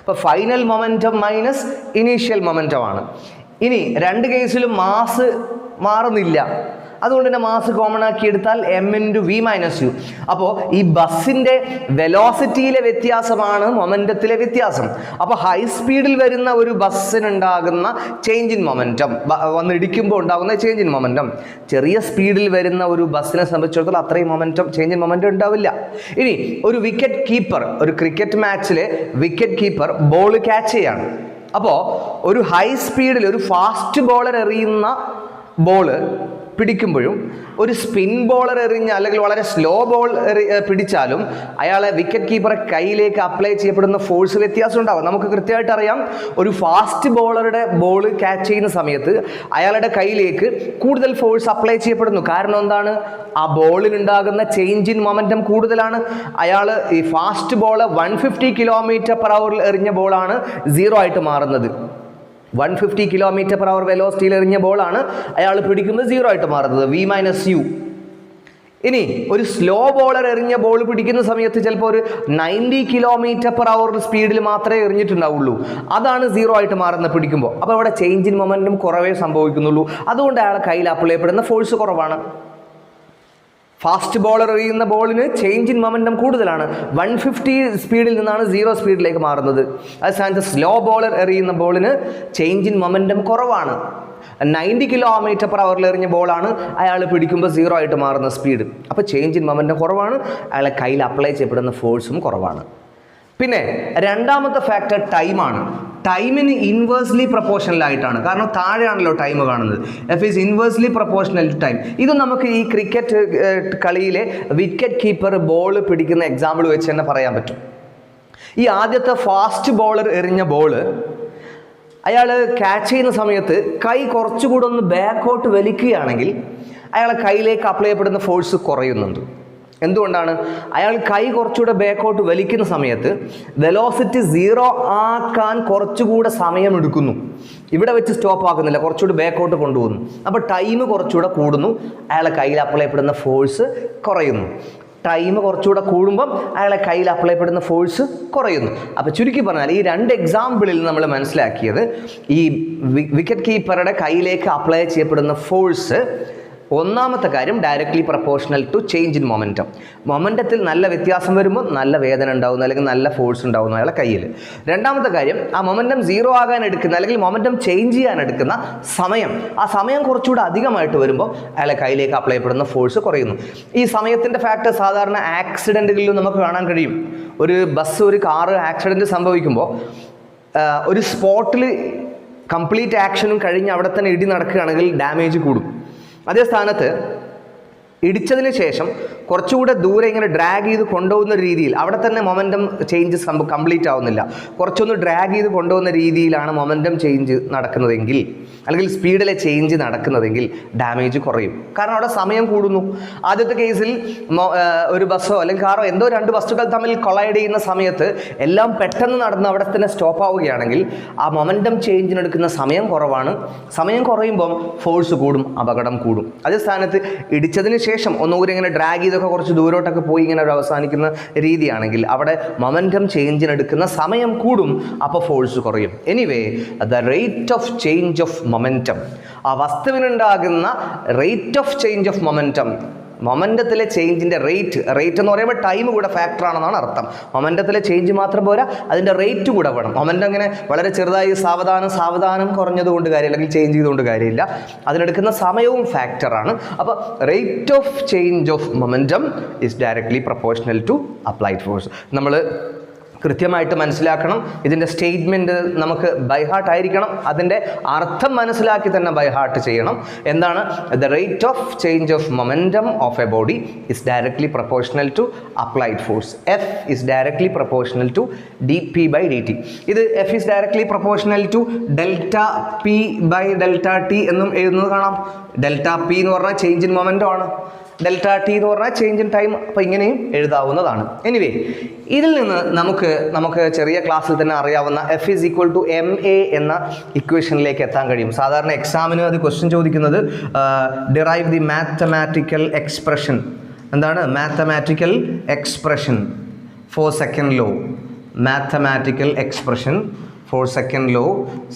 അപ്പോൾ final momentum minus initial momentum ആണ്. ഇനി രണ്ട് കേസിലും മാസ് മാറുന്നില്ല, അതുകൊണ്ട് തന്നെ മാസ് കോമൺ ആക്കി എടുത്താൽ M into V minus U. അപ്പോൾ ഈ ബസ്സിൻ്റെ വെലോസിറ്റിയിലെ വ്യത്യാസമാണ് മൊമെൻറ്റത്തിലെ വ്യത്യാസം. അപ്പോൾ ഹൈ സ്പീഡിൽ വരുന്ന ഒരു ബസ്സിനുണ്ടാകുന്ന ചേഞ്ച് ഇൻ മൊമെൻറ്റം, വന്നിടിക്കുമ്പോൾ ഉണ്ടാകുന്ന ചേഞ്ച് ഇൻ മൊമെൻറ്റം, ചെറിയ സ്പീഡിൽ വരുന്ന ഒരു ബസ്സിനെ സംബന്ധിച്ചിടത്തോളം അത്രയും ചേഞ്ച് ഇൻ മൊമെൻറ്റം ഉണ്ടാവില്ല. ഇനി ഒരു വിക്കറ്റ് കീപ്പർ, ഒരു ക്രിക്കറ്റ് മാച്ചിൽ വിക്കറ്റ് കീപ്പർ ബോൾ ക്യാച്ച് ചെയ്യാണ്. അപ്പോൾ ഒരു ഹൈ സ്പീഡിൽ ഒരു ഫാസ്റ്റ് ബോളർ എറിയുന്ന ബോള് പിടിക്കുമ്പോഴും ഒരു സ്പിൻ ബോളർ എറിഞ്ഞ അല്ലെങ്കിൽ വളരെ സ്ലോ ബോൾ പിടിച്ചാലും അയാളെ വിക്കറ്റ് കീപ്പറെ കയ്യിലേക്ക് അപ്ലൈ ചെയ്യപ്പെടുന്ന ഫോഴ്സ് വ്യത്യാസം ഉണ്ടാകും. നമുക്ക് കൃത്യമായിട്ട് അറിയാം, ഒരു ഫാസ്റ്റ് ബോളറുടെ ബോൾ ക്യാച്ച് ചെയ്യുന്ന സമയത്ത് അയാളുടെ കയ്യിലേക്ക് കൂടുതൽ ഫോഴ്സ് അപ്ലൈ ചെയ്യപ്പെടുന്നു. കാരണം എന്താണ്, ആ ബോളിനുണ്ടാകുന്ന ചേഞ്ച് ഇൻ മൊമെൻറ്റം കൂടുതലാണ്. അയാൾ ഈ ഫാസ്റ്റ് ബോൾ 150 km/h എറിഞ്ഞ ബോളാണ് 0 ആയിട്ട് മാറുന്നത്. 150 km/h വെലോസിറ്റിയിൽ എറിഞ്ഞ ബോളാണ് അയാൾ പിടിക്കുമ്പോൾ 0 ആയിട്ട് മാറുന്നത്, വി മൈനസ് യു. ഇനി ഒരു സ്ലോ ബോളർ എറിഞ്ഞ ബോൾ പിടിക്കുന്ന സമയത്ത് ചിലപ്പോൾ ഒരു 90 km/h സ്പീഡിൽ മാത്രമേ എറിഞ്ഞിട്ടുണ്ടാവുള്ളൂ, അതാണ് 0 ആയിട്ട് മാറുന്നത് പിടിക്കുമ്പോൾ. അപ്പോൾ അവിടെ ചേഞ്ച് ഇൻ മൊമെൻറ്റം കുറവേ സംഭവിക്കുന്നുള്ളൂ. അതുകൊണ്ട് അയാളെ കയ്യിൽ അപ്ലൈ ചെയ്യപ്പെടുന്ന ഫോഴ്സ് കുറവാണ്. ഫാസ്റ്റ് ബോളർ എറിയുന്ന ബോളിന് ചേഞ്ച് ഇൻ മൊമെൻറ്റം കൂടുതലാണ്. 150 സ്പീഡിൽ നിന്നാണ് 0 സ്പീഡിലേക്ക് മാറുന്നത്. അതേ സ്ഥാനത്ത് സ്ലോ ബോളർ എറിയുന്ന ബോളിന് ചേഞ്ച് ഇൻ മൊമെൻറ്റം കുറവാണ്. 90 km/h എറിഞ്ഞ ബോളാണ് അയാൾ പിടിക്കുമ്പോൾ 0 ആയിട്ട് മാറുന്ന സ്പീഡ്. അപ്പോൾ ചേഞ്ച് ഇൻ മൊമെൻറ്റം കുറവാണ്, അയാളെ കയ്യിൽ അപ്ലൈ ചെയ്യപ്പെടുന്ന ഫോഴ്സും കുറവാണ്. പിന്നെ രണ്ടാമത്തെ ഫാക്ടർ ടൈമാണ്. ടൈമിന് ഇൻവേഴ്സ്ലി പ്രൊപ്പോർഷണൽ ആയിട്ടാണ്. കാരണം താഴെയാണല്ലോ ടൈം കാണുന്നത്. F is inversely proportional to time. ഇത് നമുക്ക് ഈ ക്രിക്കറ്റ് കളിയിലെ വിക്കറ്റ് കീപ്പർ ബോൾ പിടിക്കുന്ന എക്സാമ്പിൾ വെച്ച് തന്നെ പറയാൻ പറ്റും. ഈ ആദ്യത്തെ ഫാസ്റ്റ് ബോളർ എറിഞ്ഞ ബോള് അയാൾ ക്യാച്ച് ചെയ്യുന്ന സമയത്ത് കൈ കുറച്ചുകൂടെ ഒന്ന് ബാക്കോട്ട് വലിക്കുകയാണെങ്കിൽ അയാളെ കയ്യിലേക്ക് അപ്ലൈ ചെയ്യപ്പെടുന്ന ഫോഴ്സ് കുറയുന്നുണ്ട്. എന്തുകൊണ്ടാണ്? അയാൾ കൈ കുറച്ചുകൂടെ ബാക്കോട്ട് വലിക്കുന്ന സമയത്ത് വെലോസിറ്റി 0 ആക്കാൻ കുറച്ചുകൂടെ സമയമെടുക്കുന്നു. ഇവിടെ വെച്ച് സ്റ്റോപ്പ് ആക്കുന്നില്ല, കുറച്ചുകൂടി ബാക്കോട്ട് കൊണ്ടുപോകുന്നു. അപ്പോൾ ടൈം കുറച്ചുകൂടെ കൂടുന്നു, അയാളെ കയ്യിൽ അപ്ലൈ ചെയ്യപ്പെടുന്ന ഫോഴ്സ് കുറയുന്നു. ടൈം കുറച്ചുകൂടെ കൂടുമ്പം അയാളെ കയ്യിൽ അപ്ലൈ ചെയ്യപ്പെടുന്ന ഫോഴ്സ് കുറയുന്നു. അപ്പോൾ ചുരുക്കി പറഞ്ഞാൽ ഈ രണ്ട് എക്സാമ്പിളിൽ നമ്മൾ മനസ്സിലാക്കിയത്, ഈ വിക്കറ്റ് കീപ്പറുടെ കയ്യിലേക്ക് അപ്ലൈ ചെയ്യപ്പെടുന്ന ഫോഴ്സ് ഒന്നാമത്തെ കാര്യം directly proportional to change in momentum. മൊമെൻറ്റത്തിൽ നല്ല വ്യത്യാസം വരുമ്പോൾ നല്ല വേദന ഉണ്ടാകുന്നു, അല്ലെങ്കിൽ നല്ല ഫോഴ്സ് ഉണ്ടാകുന്നു അയാളെ കയ്യിൽ. രണ്ടാമത്തെ കാര്യം, ആ മൊമെൻറ്റം 0 ആകാൻ എടുക്കുന്ന അല്ലെങ്കിൽ മൊമെൻറ്റം ചേഞ്ച് ചെയ്യാൻ എടുക്കുന്ന സമയം, ആ സമയം കുറച്ചുകൂടെ അധികമായിട്ട് വരുമ്പോൾ അയാളെ കയ്യിലേക്ക് അപ്ലൈ ചെയ്യപ്പെടുന്ന ഫോഴ്സ് കുറയുന്നു. ഈ സമയത്തിൻ്റെ ഫാക്ടർ സാധാരണ ആക്സിഡൻറ്റുകളിലും നമുക്ക് കാണാൻ കഴിയും. ഒരു ബസ്, ഒരു കാറ് ആക്സിഡൻറ്റ് സംഭവിക്കുമ്പോൾ ഒരു സ്പോട്ടിൽ കംപ്ലീറ്റ് ആക്ഷനും കഴിഞ്ഞ് അവിടെ തന്നെ ഇടി നടക്കുകയാണെങ്കിൽ ഡാമേജ് കൂടും. അതേ സ്ഥാനത്ത് ഇടിച്ചതിന് ശേഷം കുറച്ചുകൂടെ ദൂരെ ഇങ്ങനെ ഡ്രാഗ് ചെയ്ത് കൊണ്ടുപോകുന്ന രീതിയിൽ അവിടെ തന്നെ മൊമെൻറ്റം ചേഞ്ച് കംപ്ലീറ്റ് ആവുന്നില്ല, കുറച്ചൊന്ന് ഡ്രാഗ് ചെയ്ത് കൊണ്ടുപോകുന്ന രീതിയിലാണ് മൊമെൻറ്റം ചേഞ്ച് നടക്കുന്നതെങ്കിൽ അല്ലെങ്കിൽ സ്പീഡിലെ ചേഞ്ച് നടക്കുന്നതെങ്കിൽ ഡാമേജ് കുറയും. കാരണം അവിടെ സമയം കൂടുന്നു. ആദ്യത്തെ കേസിൽ ഒരു ബസ്സോ അല്ലെങ്കിൽ കാറോ എന്തോ രണ്ട് വസ്തുക്കൾ തമ്മിൽ കൊളൈഡ് ചെയ്യുന്ന സമയത്ത് എല്ലാം പെട്ടെന്ന് നടന്ന് അവിടെ തന്നെ സ്റ്റോപ്പ് ആവുകയാണെങ്കിൽ ആ മൊമെൻറ്റം ചേഞ്ചിനെടുക്കുന്ന സമയം കുറവാണ്. സമയം കുറയുമ്പം ഫോഴ്സ് കൂടും, അപകടം കൂടും. അതേ സ്ഥാനത്ത് ഇടിച്ചതിന് ശേഷം ഒന്നുകൂടി ഇങ്ങനെ ഡ്രാഗ് ചെയ്തൊക്കെ കുറച്ച് ദൂരോട്ടൊക്കെ പോയി ഇങ്ങനെ ഒരു അവസാനിക്കുന്ന രീതിയാണെങ്കിൽ അവിടെ മൊമെൻറ്റം ചേഞ്ചിനെടുക്കുന്ന സമയം കൂടും, അപ്പോൾ ഫോഴ്സ് കുറയും. Anyway the rate of change of momentum, ആ വസ്തുവിനുണ്ടാകുന്ന rate of change of momentum, മൊമെൻറ്റത്തിലെ ചേഞ്ചിൻ്റെ റേറ്റ് എന്ന് പറയുമ്പോൾ ടൈം കൂടെ ഫാക്ടറാണെന്നാണ് അർത്ഥം. മൊമെൻറ്റത്തിലെ ചേഞ്ച് മാത്രം പോരാ, അതിൻ്റെ റേറ്റ് കൂടെ വേണം. മൊമെൻറ്റം ഇങ്ങനെ വളരെ ചെറുതായി സാവധാനം കുറഞ്ഞതുകൊണ്ട് കാര്യമില്ല, അല്ലെങ്കിൽ ചേഞ്ച് ചെയ്തുകൊണ്ട് കാര്യമില്ല. അതിനെടുക്കുന്ന സമയവും ഫാക്ടറാണ്. അപ്പോൾ rate of change of momentum is directly proportional to applied force. നമ്മൾ കൃത്യമായിട്ട് മനസ്സിലാക്കണം. ഇതിൻ്റെ സ്റ്റേറ്റ്മെൻറ്റ് നമുക്ക് ബൈഹാർട്ട് ആയിരിക്കണം. അതിൻ്റെ അർത്ഥം മനസ്സിലാക്കി തന്നെ ബൈഹാർട്ട് ചെയ്യണം. എന്താണ്? The rate of change of momentum of a body is directly proportional to applied force. F is directly proportional to D P by D T. ഇത് F is directly proportional to delta P by delta T എന്നും എഴുതുന്നത് കാണാം. Delta P എന്ന് പറഞ്ഞാൽ change in momentum ആണ്, delta T എന്ന് പറഞ്ഞാൽ change in time. അപ്പോൾ ഇങ്ങനെയും എഴുതാവുന്നതാണ്. എനിവേ, ഇതിൽ നിന്ന് നമുക്ക് ചെറിയ ക്ലാസ്സിൽ തന്നെ അറിയാവുന്ന F is equal to M A എന്ന ഇക്വേഷനിലേക്ക് എത്താൻ കഴിയും. സാധാരണ എക്സാമിന് അത് ക്വസ്റ്റ്യൻ ചോദിക്കുന്നത് ഡിറൈവ് ദി മാത്തമാറ്റിക്കൽ എക്സ്പ്രഷൻ. എന്താണ് mathematical expression for second law? Mathematical expression for second law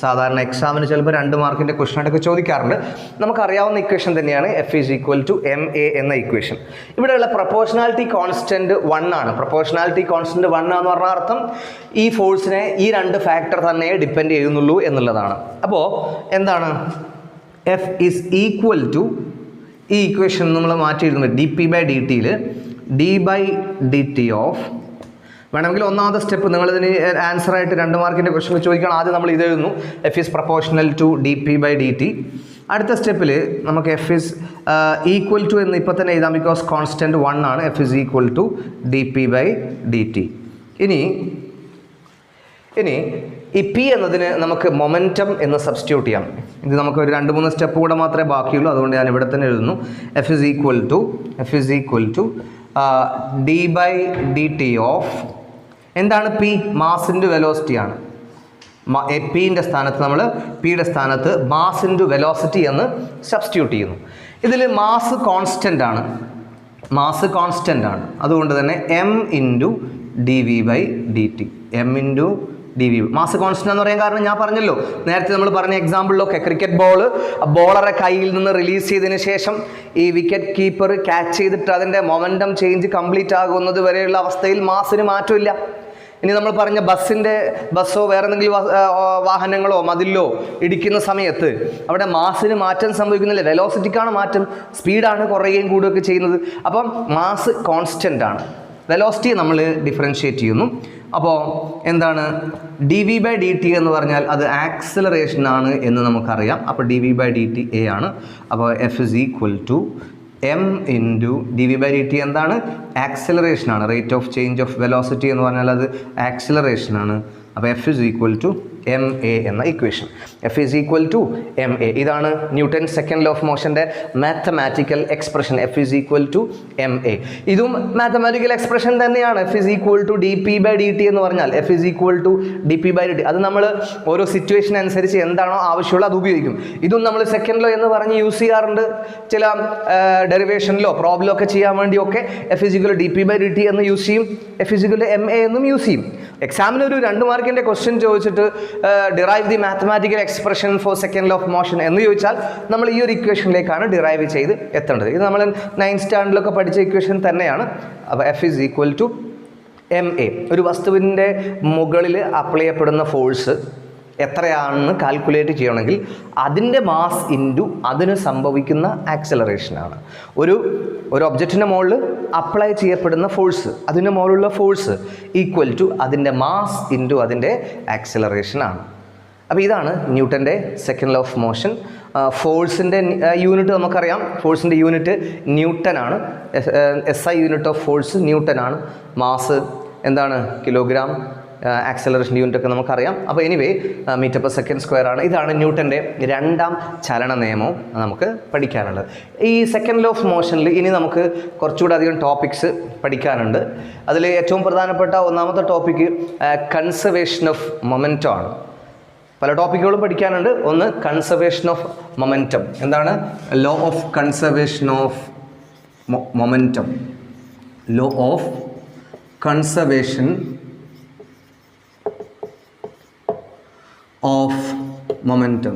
സാധാരണ എക്സാമിന് ചിലപ്പോൾ 2 മാർക്കിൻ്റെ ക്വസ്റ്റനായിട്ടൊക്കെ ചോദിക്കാറുണ്ട്. നമുക്കറിയാവുന്ന ഇക്വേഷൻ തന്നെയാണ് F is equal to M A എന്ന ഇക്വേഷൻ. ഇവിടെയുള്ള പ്രൊപ്പോർഷണാലിറ്റി കോൺസ്റ്റൻറ്റ് 1 ആണ്. പ്രൊപ്പോർഷണാലിറ്റി കോൺസ്റ്റൻറ്റ് 1 എന്ന് പറഞ്ഞ അർത്ഥം ഈ ഫോഴ്സിനെ ഈ 2 ഫാക്ടർ തന്നെ ഡിപ്പെൻഡ് ചെയ്യുന്നുള്ളൂ എന്നുള്ളതാണ്. അപ്പോൾ എന്താണ്? എഫ് ഈസ് ഈക്വൽ ടു, ഈ ഇക്വേഷൻ നമ്മൾ മാറ്റി എഴുതുമ്പോൾ ഡി പി ബൈ ഡി ടിയിൽ D by D T of, വേണമെങ്കിൽ ഒന്നാമത്തെ സ്റ്റെപ്പ് നിങ്ങളിതിന് ആൻസറായിട്ട് 2 മാർക്കിൻ്റെ ക്വസ്റ്റ്യൻ ചോദിക്കണം. ആദ്യം നമ്മൾ ഇത് എഴുതുന്നു, F is proportional to D P by D T. അടുത്ത സ്റ്റെപ്പിൽ നമുക്ക് എഫ് ഈസ് ഈക്വൽ ടു എന്ന് ഇപ്പോൾ തന്നെ എഴുതാം, ബിക്കോസ് കോൺസ്റ്റൻറ്റ് 1 ആണ്. F is equal to D P by D T. ഇനി ഈ പി എന്നതിന് നമുക്ക് മൊമെൻറ്റം എന്ന് സബ്സ്റ്റിറ്റ്യൂട്ട് ചെയ്യാം. ഇത് നമുക്ക് ഒരു 2-3 സ്റ്റെപ്പ് കൂടെ മാത്രമേ ബാക്കിയുള്ളൂ, അതുകൊണ്ട് ഞാൻ ഇവിടെ തന്നെ എഴുതുന്നു. F is equal to D by D T of, എന്താണ് പി? മാസ് ഇൻറ്റു വെലോസിറ്റി ആണ്. പിൻ്റെ സ്ഥാനത്ത് നമ്മൾ പിയുടെ സ്ഥാനത്ത് മാസ് ഇൻറ്റു വെലോസിറ്റി എന്ന് സബ്സ്റ്റിറ്റ്യൂട്ട് ചെയ്യുന്നു. ഇതിൽ മാസ് കോൺസ്റ്റൻ്റ് ആണ്. അതുകൊണ്ട് തന്നെ M into D V by D T. M into D V. Mass constant എന്ന് പറയാൻ കാരണം ഞാൻ പറഞ്ഞല്ലോ, നേരത്തെ നമ്മൾ പറഞ്ഞ എക്സാമ്പിളിലൊക്കെ ക്രിക്കറ്റ് ബോളറെ കയ്യിൽ നിന്ന് റിലീസ് ചെയ്തതിന് ശേഷം ഈ വിക്കറ്റ് കീപ്പർ ക്യാച്ച് ചെയ്തിട്ട് അതിൻ്റെ മൊമെൻറ്റം ചേഞ്ച് കംപ്ലീറ്റ് ആകുന്നത് വരെയുള്ള അവസ്ഥയിൽ മാസിന് മാറ്റമില്ല. ഇനി നമ്മൾ പറഞ്ഞ ബസ്സോ വേറെ എന്തെങ്കിലും വാഹനങ്ങളോ മതിലോ ഇടിക്കുന്ന സമയത്ത് അവിടെ മാസിന് മാറ്റം സംഭവിക്കുന്നില്ല, വെലോസിറ്റിക്കാണ് മാറ്റം. സ്പീഡാണ് കുറയുകയും കൂടുകയൊക്കെ ചെയ്യുന്നത്. അപ്പം മാസ് കോൺസ്റ്റൻ്റ് ആണ്. വെലോസിറ്റി നമ്മൾ ഡിഫറൻഷ്യേറ്റ് ചെയ്യുന്നു. അപ്പോൾ എന്താണ്? D V by D T എന്ന് പറഞ്ഞാൽ അത് ആക്സിലറേഷൻ ആണ് എന്ന് നമുക്കറിയാം. അപ്പോൾ D V by D T A ആണ്. അപ്പോൾ F is equal to M into D V by D T എന്താണ്? ആക്സിലറേഷൻ ആണ്. Rate of change of velocity എന്ന് പറഞ്ഞാൽ അത് ആക്സിലറേഷൻ ആണ്. അപ്പോൾ F is equal to M A എന്ന equation. F is equal to M A. ഇതാണ് Newton second law of മോഷൻ്റെ mathematical expression. F is equal to M A. ഇതും mathematical expression തന്നെയാണ്. F is equal to D P by D T എന്ന് പറഞ്ഞാൽ F is equal to D P by D T. അത് നമ്മൾ ഓരോ situation അനുസരിച്ച് എന്താണോ ആവശ്യമുള്ളത് അത് ഉപയോഗിക്കും. ഇതും നമ്മൾ സെക്കൻഡ് ലോ എന്ന് പറഞ്ഞ് യൂസ് ചെയ്യാറുണ്ട്. ചില ഡെറിവേഷനിലോ പ്രോബ്ലം ഒക്കെ ചെയ്യാൻ വേണ്ടിയൊക്കെ F is equal D P by D T എന്ന് യൂസ് ചെയ്യും, F is equal M A എന്നും യൂസ് ചെയ്യും. എക്സാമിന് ഒരു 2 മാർക്കിൻ്റെ ക്വസ്റ്റ്യൻ ചോദിച്ചിട്ട് derive the mathematical expression for second law of motion എന്ന് ചോദിച്ചാൽ നമ്മൾ ഈ ഒരു ഇക്വേഷനിലേക്കാണ് ഡിറൈവ് ചെയ്ത് എത്തേണ്ടത്. ഇത് നമ്മൾ 9th സ്റ്റാൻഡേർഡിലൊക്കെ പഠിച്ച ഇക്വേഷൻ തന്നെയാണ്. അപ്പോൾ F is equal to M A. ഒരു വസ്തുവിൻ്റെ മുകളിൽ അപ്ലൈ ചെയ്യപ്പെടുന്ന ഫോഴ്സ് എത്രയാണെന്ന് കാൽക്കുലേറ്റ് ചെയ്യണമെങ്കിൽ അതിൻ്റെ മാസ് ഇൻറ്റു അതിന് സംഭവിക്കുന്ന ആക്സലറേഷനാണ്. ഒരു ഒബ്ജക്റ്റിൻ്റെ മുകളിൽ അപ്ലൈ ചെയ്യപ്പെടുന്ന ഫോഴ്സ്, അതിൻ്റെ മുകളിലുള്ള ഫോഴ്സ് ഈക്വൽ ടു അതിൻ്റെ മാസ് ഇൻറ്റു അതിൻ്റെ ആക്സലറേഷനാണ്. അപ്പോൾ ഇതാണ് ന്യൂട്ടൻ്റെ സെക്കൻഡ് ലോ ഓഫ് മോഷൻ. ഫോഴ്സിൻ്റെ യൂണിറ്റ് നമുക്കറിയാം. ഫോഴ്സിൻ്റെ യൂണിറ്റ് ന്യൂട്ടൺ ആണ്. SI unit of force newton ആണ്. മാസ് എന്താണ്? കിലോഗ്രാം. ആക്സലറേഷൻ യൂണിറ്റ് ഒക്കെ നമുക്കറിയാം. അപ്പോൾ anyway metre per second square ആണ്. ഇതാണ് ന്യൂട്ടൻ്റെ രണ്ടാം ചലന നിയമവും നമുക്ക് പഠിക്കാനുള്ളത്. ഈ സെക്കൻഡ് ലോ ഓഫ് മോഷനിൽ ഇനി നമുക്ക് കുറച്ചുകൂടി അധികം ടോപ്പിക്സ് പഠിക്കാനുണ്ട്. അതിൽ ഏറ്റവും പ്രധാനപ്പെട്ട ഒന്നാമത്തെ ടോപ്പിക്ക് കൺസർവേഷൻ ഓഫ് മൊമെൻറ്റം ആണ്. പല ടോപ്പിക്കുകളും പഠിക്കാനുണ്ട്. ഒന്ന് കൺസർവേഷൻ ഓഫ് മൊമെൻറ്റം. എന്താണ് law of conservation of momentum? Law of conservation of momentum.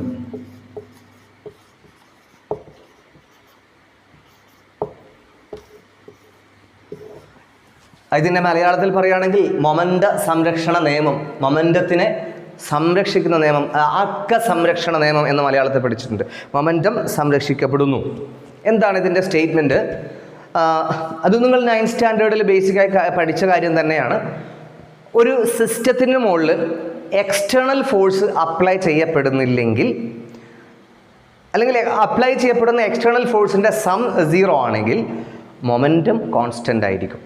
ഇതിൻ്റെ മലയാളത്തിൽ പറയുകയാണെങ്കിൽ മൊമെൻ്റ സംരക്ഷണ നിയമം, മൊമെൻറ്റത്തിനെ സംരക്ഷിക്കുന്ന നിയമം, അക്ക സംരക്ഷണ നിയമം എന്ന് മലയാളത്തിൽ പഠിച്ചിട്ടുണ്ട്. മൊമെൻറ്റം സംരക്ഷിക്കപ്പെടുന്നു. എന്താണ് ഇതിൻ്റെ സ്റ്റേറ്റ്മെൻറ്റ്? അത് നിങ്ങൾ 9th സ്റ്റാൻഡേർഡിൽ ബേസിക്കായി പഠിച്ച കാര്യം തന്നെയാണ്. ഒരു സിസ്റ്റത്തിന് മുകളിൽ എക്സ്റ്റേണൽ ഫോഴ്സ് അപ്ലൈ ചെയ്യപ്പെടുന്നില്ലെങ്കിൽ, അല്ലെങ്കിൽ അപ്ലൈ ചെയ്യപ്പെടുന്ന എക്സ്റ്റേണൽ ഫോഴ്സിൻ്റെ സം 0 ആണെങ്കിൽ മൊമെൻറ്റം കോൺസ്റ്റൻ്റ് ആയിരിക്കും.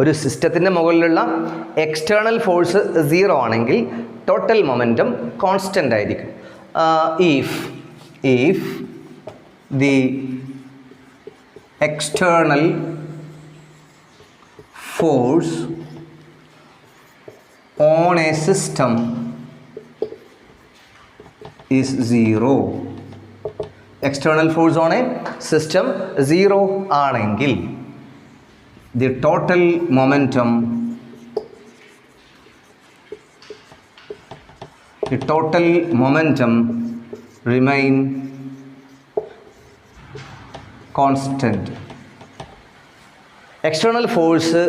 ഒരു സിസ്റ്റത്തിൻ്റെ മുകളിലുള്ള എക്സ്റ്റേണൽ ഫോഴ്സ് 0 ആണെങ്കിൽ ടോട്ടൽ മൊമെൻറ്റം കോൺസ്റ്റൻ്റ് ആയിരിക്കും. If the external force on a system is 0. External force on a system 0 ആണെങ്കിൽ the total momentum remain constant. External force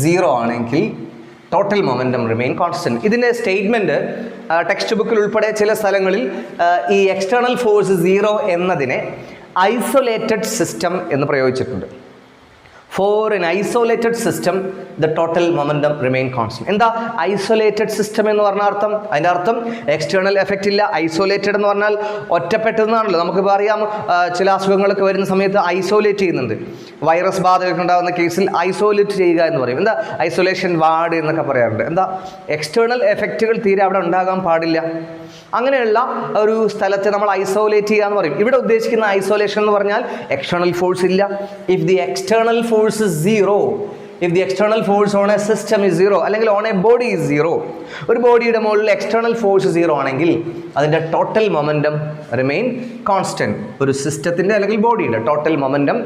0 ആണെങ്കിൽ ടോട്ടൽ മൊമെൻറ്റം റിമെയിൻ കോൺസ്റ്റൻറ്റ്. ഇതിൻ്റെ statement text ബുക്കിൽ ഉൾപ്പെടെ ചില സ്ഥലങ്ങളിൽ ഈ എക്സ്റ്റേണൽ ഫോഴ്സ് 0 എന്നതിനെ ഐസൊലേറ്റഡ് സിസ്റ്റം എന്ന് പ്രയോഗിച്ചിട്ടുണ്ട്. For an isolated system, the total momentum remain constant. എന്താ ഐസൊലേറ്റഡ് സിസ്റ്റം എന്ന് പറഞ്ഞ അർത്ഥം? അതിൻ്റെ അർത്ഥം എക്സ്റ്റേണൽ എഫക്റ്റ് ഇല്ല. ഐസൊലേറ്റഡ് എന്ന് പറഞ്ഞാൽ ഒറ്റപ്പെട്ടതെന്നാണല്ലോ. നമുക്കിപ്പോൾ അറിയാം, ചില അസുഖങ്ങളൊക്കെ വരുന്ന സമയത്ത് ഐസൊലേറ്റ് ചെയ്യുന്നുണ്ട്. വൈറസ് ബാധയൊക്കെ ഉണ്ടാകുന്ന കേസിൽ ഐസൊലേറ്റ് ചെയ്യുക എന്ന് പറയും. എന്താ ഐസൊലേഷൻ വാർഡ് എന്നൊക്കെ പറയാറുണ്ട്. എന്താ എക്സ്റ്റേണൽ എഫക്റ്റുകൾ തീരെ അവിടെ ഉണ്ടാകാൻ പാടില്ല. അങ്ങനെയുള്ള ഒരു സ്ഥലത്തെ നമ്മൾ ഐസൊലേറ്റ് ചെയ്യുക എന്ന് പറയും. ഇവിടെ ഉദ്ദേശിക്കുന്ന ഐസൊലേഷൻ എന്ന് പറഞ്ഞാൽ എക്സ്റ്റേണൽ ഫോഴ്സ് ഇല്ല. If the external force is 0, if the external force on a system is 0, അല്ലെങ്കിൽ on a body is 0, ഒരു ബോഡിയുടെ മുകളിൽ എക്സ്റ്റേണൽ ഫോഴ്സ് 0 ആണെങ്കിൽ അതിൻ്റെ ടോട്ടൽ മൊമെൻറ്റം റിമെയിൻ കോൺസ്റ്റൻറ്റ്. ഒരു സിസ്റ്റത്തിൻ്റെ അല്ലെങ്കിൽ ബോഡിയുടെ ടോട്ടൽ മൊമെൻറ്റം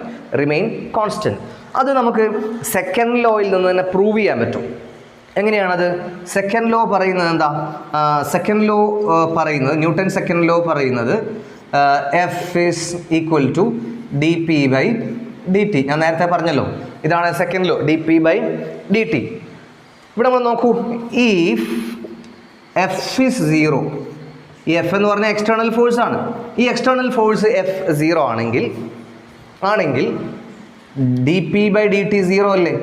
റിമെയിൻ കോൺസ്റ്റൻറ്റ്. അത് നമുക്ക് സെക്കൻഡ് ലോയിൽ നിന്ന് തന്നെ പ്രൂവ് ചെയ്യാൻ പറ്റും. എങ്ങനെയാണത്? സെക്കൻഡ് ലോ പറയുന്നത് എന്താ? സെക്കൻഡ് ലോ പറയുന്നത്, ന്യൂട്ടൺ സെക്കൻഡ് ലോ പറയുന്നത് F is equal to D P by D T. ഞാൻ നേരത്തെ പറഞ്ഞല്ലോ, ഇതാണ് second law, D P by D T. ഇവിടെ നമ്മൾ നോക്കൂ, ഇഫ് എഫ് ഈസ് 0, ഈ എഫ് എന്ന് പറഞ്ഞാൽ എക്സ്റ്റേണൽ ഫോഴ്സ് ആണ്. ഈ എക്സ്റ്റേണൽ ഫോഴ്സ് എഫ് 0 ആണെങ്കിൽ D P by D T 0 അല്ലേ?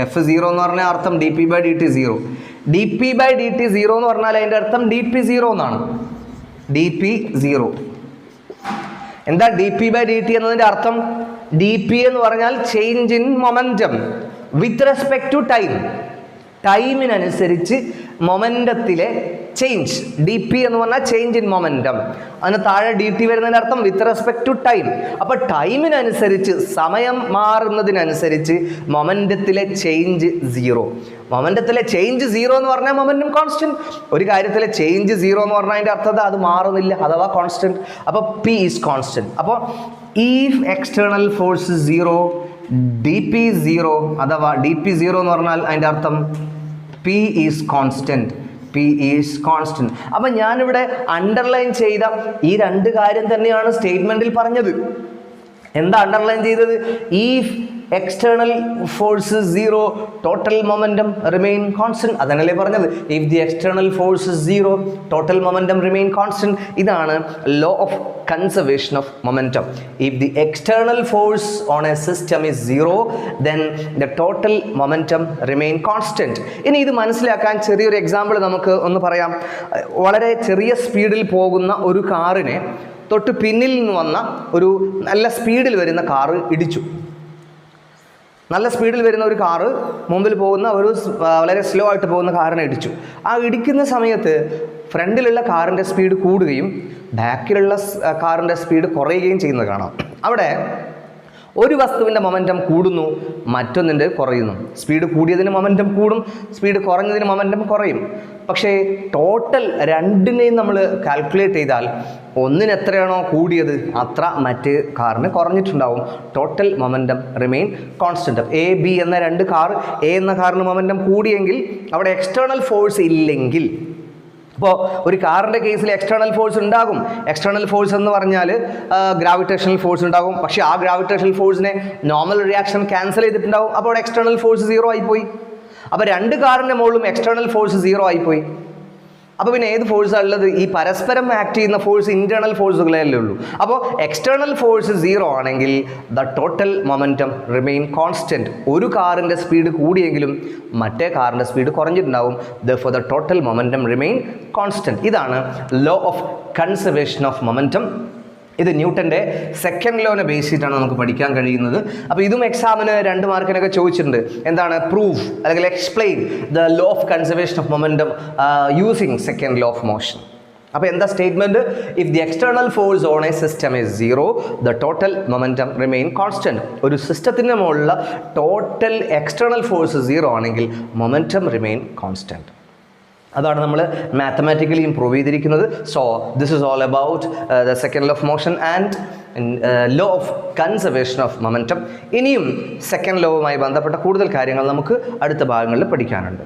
എഫ് 0 എന്ന് പറഞ്ഞാൽ അർത്ഥം D P by D T 0. D P by D T 0 എന്ന് പറഞ്ഞാൽ അതിൻ്റെ അർത്ഥം ഡി പി 0 എന്നാണ്. ഡി പി 0 എന്താ? D P by D T എന്നതിൻ്റെ അർത്ഥം, ഡി പി എന്ന് പറഞ്ഞാൽ change in momentum with respect to time. ടൈമിനനുസരിച്ച് മൊമെൻറ്റത്തിലെ ചേഞ്ച്. ഡി പി എന്ന് പറഞ്ഞാൽ ചേഞ്ച് ഇൻ മൊമെൻറ്റം. അതിന് താഴെ ഡി ടി വരുന്നതിൻ്റെ അർത്ഥം വിത്ത് റെസ്പെക്ട് ടു ടൈം. അപ്പോൾ ടൈമിനനുസരിച്ച്, സമയം മാറുന്നതിനനുസരിച്ച് മൊമെൻറ്റത്തിലെ ചേഞ്ച് 0. മൊമെൻറ്റത്തിലെ ചേഞ്ച് 0 എന്ന് പറഞ്ഞാൽ മൊമെൻറ്റം കോൺസ്റ്റൻറ്റ്. ഒരു കാര്യത്തിലെ ചേഞ്ച് 0 എന്ന് പറഞ്ഞാൽ അതിൻ്റെ അർത്ഥം അത് മാറുന്നില്ല, അഥവാ കോൺസ്റ്റൻറ്റ്. അപ്പോൾ പി ഈസ് കോൺസ്റ്റൻറ്റ്. അപ്പോൾ if external force is 0, dp 0, അഥവാ dp 0 എന്ന് പറഞ്ഞാൽ അതിൻ്റെ അർത്ഥം p is constant. അപ്പം ഞാനിവിടെ അണ്ടർലൈൻ ചെയ്ത ഈ രണ്ട് കാര്യം തന്നെയാണ് സ്റ്റേറ്റ്മെൻറ്റിൽ പറഞ്ഞത്. എന്താ അണ്ടർലൈൻ ചെയ്തത്? If external force 0, total momentum remain constant. അതന്നല്ലേ പറഞ്ഞത്? If the external force 0, total momentum remain constant. ഇതാണ് law of conservation of momentum. If the external force on a system is 0, then the total momentum remain constant. ഇനി ഇത് മനസ്സിലാക്കാൻ ചെറിയൊരു example നമുക്ക് ഒന്ന് പറയാം. വളരെ ചെറിയ സ്പീഡിൽ പോകുന്ന ഒരു കാറിനെ തൊട്ട് പിന്നിൽ നിന്ന് വന്ന ഒരു നല്ല സ്പീഡിൽ വരുന്ന കാറ് ഇടിച്ചു. നല്ല സ്പീഡിൽ വരുന്ന ഒരു കാറ് മുമ്പിൽ പോകുന്ന ഒരു വളരെ സ്ലോ ആയിട്ട് പോകുന്ന കാറിനെ ഇടിച്ചു. ആ ഇടിക്കുന്ന സമയത്ത് ഫ്രണ്ടിലുള്ള കാറിൻ്റെ സ്പീഡ് കൂടുകയും ബാക്കിലുള്ള കാറിൻ്റെ സ്പീഡ് കുറയുകയും ചെയ്യുന്നത് കാണാം. അവിടെ ഒരു വസ്തുവിൻ്റെ മൊമെൻറ്റം കൂടുന്നു, മറ്റൊന്നിൻ്റെ കുറയുന്നു. സ്പീഡ് കൂടിയതിന് മൊമെൻറ്റം കൂടും, സ്പീഡ് കുറഞ്ഞതിന് മൊമെൻറ്റം കുറയും. പക്ഷേ ടോട്ടൽ രണ്ടിനെയും നമ്മൾ കാൽക്കുലേറ്റ് ചെയ്താൽ ഒന്നിന് എത്രയാണോ കൂടിയത് അത്ര മറ്റ് കാറിന് കുറഞ്ഞിട്ടുണ്ടാവും. Total momentum remain constant. A B എന്ന രണ്ട് കാർ, എ എന്ന കാറിന് മൊമെൻറ്റം കൂടിയെങ്കിൽ അവിടെ എക്സ്റ്റേണൽ ഫോഴ്സ് ഇല്ലെങ്കിൽ, അപ്പോൾ ഒരു കാറിൻ്റെ കേസിൽ എക്സ്റ്റേണൽ ഫോഴ്സ് ഉണ്ടാകും. എക്സ്റ്റേണൽ ഫോഴ്സ് എന്ന് പറഞ്ഞാൽ ഗ്രാവിറ്റേഷണൽ ഫോഴ്സ് ഉണ്ടാകും. പക്ഷേ ആ ഗ്രാവിറ്റേഷണൽ ഫോഴ്സിനെ നോർമൽ റിയാക്ഷൻ ക്യാൻസൽ ചെയ്തിട്ടുണ്ടാകും. അപ്പോൾ എക്സ്റ്റേണൽ ഫോഴ്സ് 0 ആയിപ്പോയി. അപ്പോൾ രണ്ട് കാറിൻ്റെ മുകളിലും എക്സ്റ്റേണൽ ഫോഴ്സ് 0 ആയിപ്പോയി. അപ്പോൾ പിന്നെ ഏത് ഫോഴ്സാണ് ഉള്ളത്? ഈ പരസ്പരം ആക്ട് ചെയ്യുന്ന ഫോഴ്സ് ഇൻറ്റേർണൽ ഫോഴ്സുകളല്ലേ ഉള്ളൂ. അപ്പോൾ എക്സ്റ്റേണൽ ഫോഴ്സ് 0 ആണെങ്കിൽ the total momentum remain constant. ഒരു കാറിൻ്റെ സ്പീഡ് കൂടിയെങ്കിലും മറ്റേ കാറിൻ്റെ സ്പീഡ് കുറഞ്ഞിട്ടുണ്ടാവും. Therefore the total momentum remain constant. ഇതാണ് law of conservation of momentum. ഇത് ന്യൂട്ടൻ്റെ സെക്കൻഡ് ലോനെ ബേസ് ചെയ്തിട്ടാണ് നമുക്ക് പഠിക്കാൻ കഴിയുന്നത്. അപ്പോൾ ഇതും എക്സാമിന് 2 മാർക്കിനൊക്കെ ചോദിച്ചിട്ടുണ്ട്. എന്താണ്? പ്രൂവ് അല്ലെങ്കിൽ explain the law of conservation of momentum using second law of motion. അപ്പോൾ എന്താ statement? If the external force on a system is 0 the total momentum remain constant. ഒരു സിസ്റ്റത്തിൻ്റെ മുകളിലുള്ള ടോട്ടൽ എക്സ്റ്റേണൽ ഫോഴ്സ് 0 ആണെങ്കിൽ മൊമെൻറ്റം റിമെയിൻ കോൺസ്റ്റൻറ്റ്. അതാണ് നമ്മൾ mathematically improve ചെയ്തിരിക്കുന്നത്. So this is all about the second law of motion and law of conservation of momentum. ഇനിയും second ലോവുമായി ബന്ധപ്പെട്ട കൂടുതൽ കാര്യങ്ങൾ നമുക്ക് അടുത്ത ഭാഗങ്ങളിൽ പഠിക്കാനുണ്ട്.